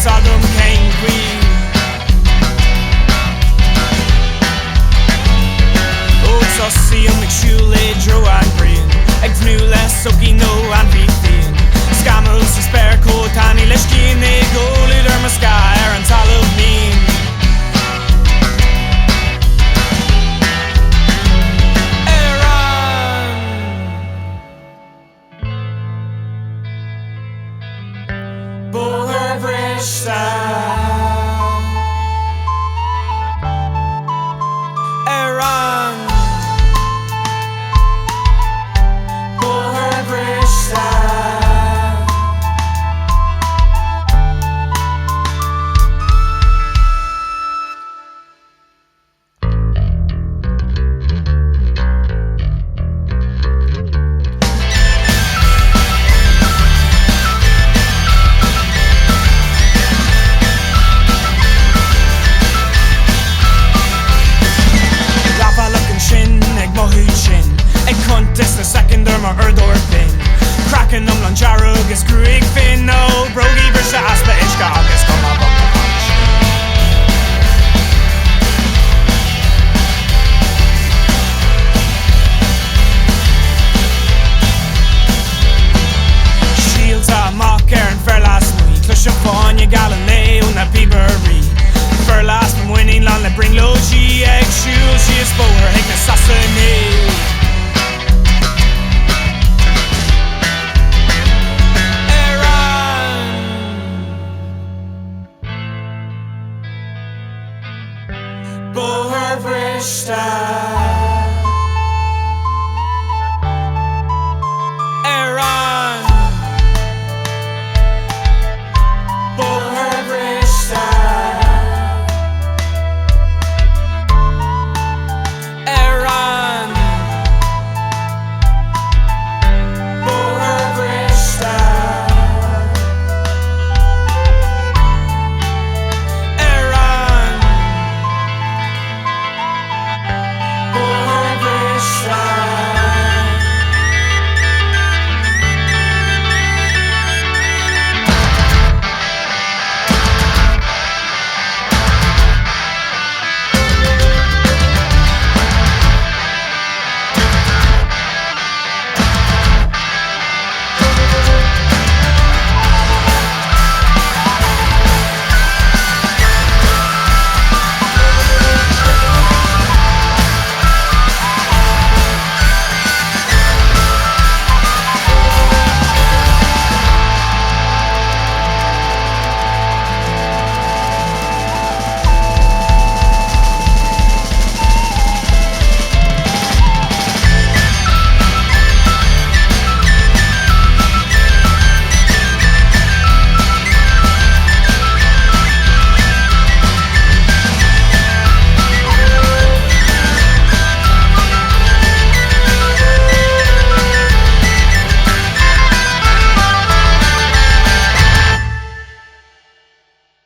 agam chaoi. Tosaím ag siúil dtreo an ghrian, ag tnúth sochaí ainmhí fiáin. Scamail sa spéir toitíní leis ghrian ar sky ar an talamh mín. Bóthar Briste Cracking lan jarug is gruig fin no brogi Briste aspa ishka agus come up the punch. Síolta Amach an fhéar lasmuigh cluis fáin Galileo na bíberí. Fhéar lasmuigh winning lan le bring logi ag siúil si is Bóthar ag na sasaní. Bóthar Briste